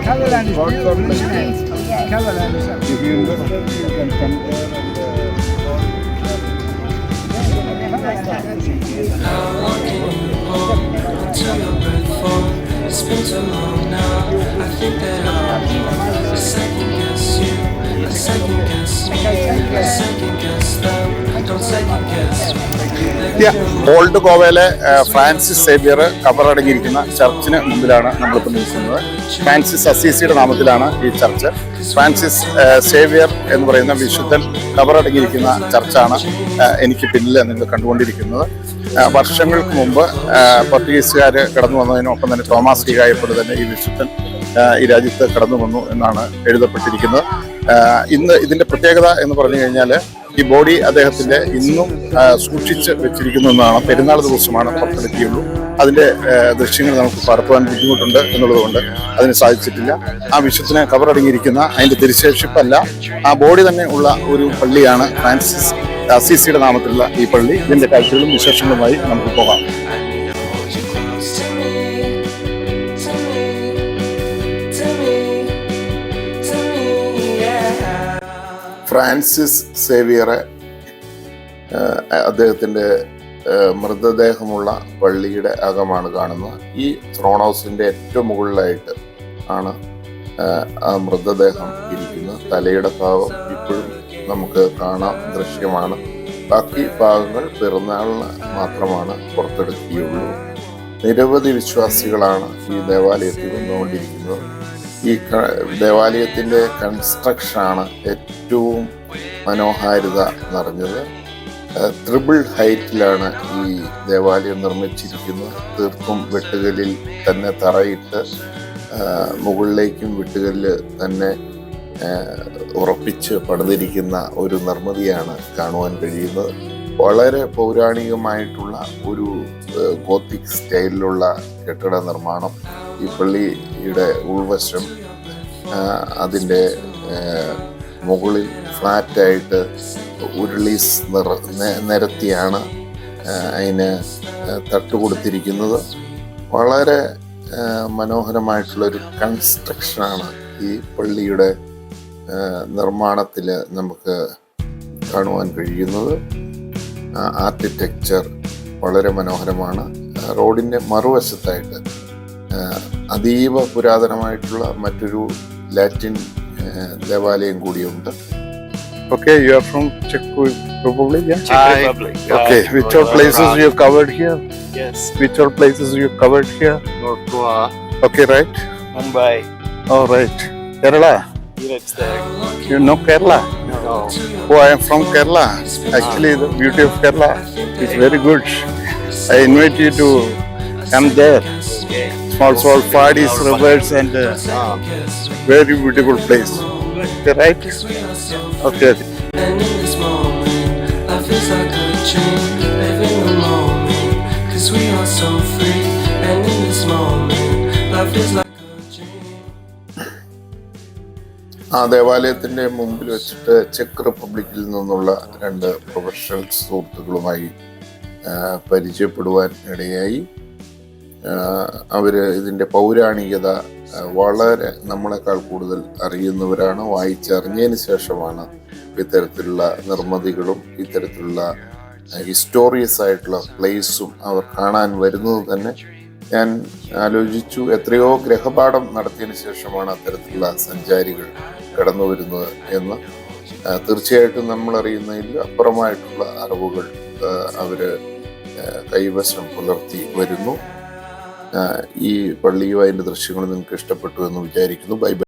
Catalan is beautiful, isn't it? Catalan is If you understand, you can compare and Until your breath falls, it's been too long now. I think that I second guess you, I second guess me, I second guess them. Don't second guess me. Old ഗോവയിലെ Francis Xavier കബറടങ്ങിയിരിക്കുന്ന ചർച്ചിന് മുമ്പിലാണ് നമ്മളിപ്പോൾ നിൽക്കുന്നത്. Francis അസീസിയുടെ നാമത്തിലാണ് ഈ church. Francis Xavier എന്ന് പറയുന്ന വിശുദ്ധൻ കബറടങ്ങിയിരിക്കുന്ന ചർച്ചാണ് എനിക്ക് പിന്നിൽ നിങ്ങൾ കണ്ടുകൊണ്ടിരിക്കുന്നത്. വർഷങ്ങൾക്ക് മുമ്പ് പോർച്ചുഗീസുകാർ കടന്നു വന്നതിനൊപ്പം തന്നെ തോമസ് ലീഗായപ്പോൾ തന്നെ ഈ വിശുദ്ധൻ ഈ രാജ്യത്ത് കടന്നു വന്നു എന്നാണ് എഴുതപ്പെട്ടിരിക്കുന്നത്. ഇന്ന് ഇതിൻ്റെ പ്രത്യേകത എന്ന് പറഞ്ഞു കഴിഞ്ഞാൽ ഈ ബോഡി അദ്ദേഹത്തിൻ്റെ ഇന്നും സൂക്ഷിച്ച് വെച്ചിരിക്കുന്നു എന്നാണ്. പെരുന്നാൾ ദിവസമാണ് പുറത്തെടുക്കുകയുള്ളൂ. അതിൻ്റെ ദൃശ്യങ്ങൾ നമുക്ക് പകർത്തുവാൻ ബുദ്ധിമുട്ടുണ്ട് എന്നുള്ളതുകൊണ്ട് അതിന് സാധിച്ചിട്ടില്ല. ആ വിശുദ്ധനെ കബറടങ്ങിയിരിക്കുന്ന അതിൻ്റെ തിരുശേഷിപ്പല്ല, ആ ബോഡി തന്നെ ഉള്ള ഒരു പള്ളിയാണ് ഫ്രാൻസിസ് അസീസിയുടെ നാമത്തിലുള്ള ഈ പള്ളി. ഇതിൻ്റെ കാഴ്ചകളും വിശേഷങ്ങളുമായി നമുക്ക് പോകാം. ഫ്രാൻസിസ് സേവിയറെ അദ്ദേഹത്തിൻ്റെ മൃതദേഹമുള്ള പള്ളിയുടെ അകമാണ് കാണുന്നത്. ഈ ത്രോൺ ഹൗസിൻ്റെ ഏറ്റവും മുകളിലായിട്ട് ആണ് ആ മൃതദേഹം ഇരിക്കുന്നത്. തലയുടെ ഭാഗം ഇപ്പോഴും നമുക്ക് കാണാം, ദൃശ്യമാണ്. ബാക്കി ഭാഗങ്ങൾ പെരുന്നാളിന് മാത്രമാണ് പുറത്തെടുക്കുകയുള്ളൂ. നിരവധി വിശ്വാസികളാണ് ഈ ദേവാലയത്തിൽ വന്നുകൊണ്ടിരിക്കുന്നത്. ഈ ദേവാലയത്തിൻ്റെ കൺസ്ട്രക്ഷനാണ് ഏറ്റവും മനോഹാരിത നിറഞ്ഞത്. ട്രിപ്പിൾ ഹൈറ്റിലാണ് ഈ ദേവാലയം നിർമ്മിച്ചിരിക്കുന്നത്. തീർത്തും വെട്ടുകല്ലിൽ തന്നെ തറയിട്ട് മുകളിലേക്കും വെട്ടുകല്ല് തന്നെ ഉറപ്പിച്ച് പണിതിരിക്കുന്ന ഒരു നിർമ്മിതിയാണ് കാണുവാൻ കഴിയുന്നത്. വളരെ പൗരാണികമായിട്ടുള്ള ഒരു ഗോത്തിക് സ്റ്റൈലിലുള്ള കെട്ടിട നിർമ്മാണം. ഈ പള്ളിയുടെ ഉൾവശം അതിൻ്റെ മുകളിൽ ഫ്ലാറ്റായിട്ട് ഉരുളീസ് നിരത്തിയാണ് അതിന് തട്ടുകൊടുത്തിരിക്കുന്നത്. വളരെ മനോഹരമായിട്ടുള്ളൊരു കൺസ്ട്രക്ഷനാണ് ഈ പള്ളിയുടെ നിർമ്മാണത്തിൽ നമുക്ക് കാണുവാൻ കഴിയുന്നത്. ആർക്കിടെക്ചർ വളരെ മനോഹരമാണ്. റോഡിൻ്റെ മറുവശത്തായിട്ട് അതീവ പുരാതനമായിട്ടുള്ള മറ്റൊരു ലാറ്റിൻ ദേവാലയം കൂടിയുണ്ട്. Okay, you are from Czech Republic, yeah? Czech Republic. Okay, which all places you covered here? Yes. Which all places you covered here? North Goa, Okay, right? Mumbai, All right. Kerala. Neeraj there. You know Kerala? No. Oh, I am from Kerala. Actually, the beauty of Kerala is very good. I invite you to come there. Small paddies, rivers, and very beautiful place. Okay, right? Okay. And in this moment, life is like a dream. Live in the moment, 'cause we are so free. And in this moment, life is like a dream. ആ ദേവാലയത്തിൻ്റെ മുമ്പിൽ വെച്ചിട്ട് check റിപ്പബ്ലിക്കിൽ നിന്നുള്ള 2 professional സുഹൃത്തുക്കളുമായി പരിചയപ്പെടുവാൻ ഇടയായി. അവർ ഇതിൻ്റെ പൗരാണികത വളരെ നമ്മളെക്കാൾ കൂടുതൽ അറിയുന്നവരാണ്. വായിച്ചറിഞ്ഞതിന് ശേഷമാണ് ഇത്തരത്തിലുള്ള നിർമ്മിതികളും ഇത്തരത്തിലുള്ള ഹിസ്റ്റോറിയസ് ആയിട്ടുള്ള പ്ലേസും അവർ കാണാൻ വരുന്നത് തന്നെ. ഞാൻ ആലോചിച്ചു, എത്രയോ ഗ്രഹപാഠം നടത്തിയതിന് ശേഷമാണ് അത്തരത്തിലുള്ള സഞ്ചാരികൾ കടന്നു വരുന്നത് എന്ന്. തീർച്ചയായിട്ടും നമ്മളറിയുന്നതിൽ അപ്പുറമായിട്ടുള്ള അറിവുകൾ അവർ കൈവശം പുലർത്തി വരുന്നു. ഈ പള്ളിയും അതിൻ്റെ ദൃശ്യങ്ങളും നിങ്ങൾക്ക് ഇഷ്ടപ്പെട്ടു എന്ന് വിചാരിക്കുന്നു. Bye bye.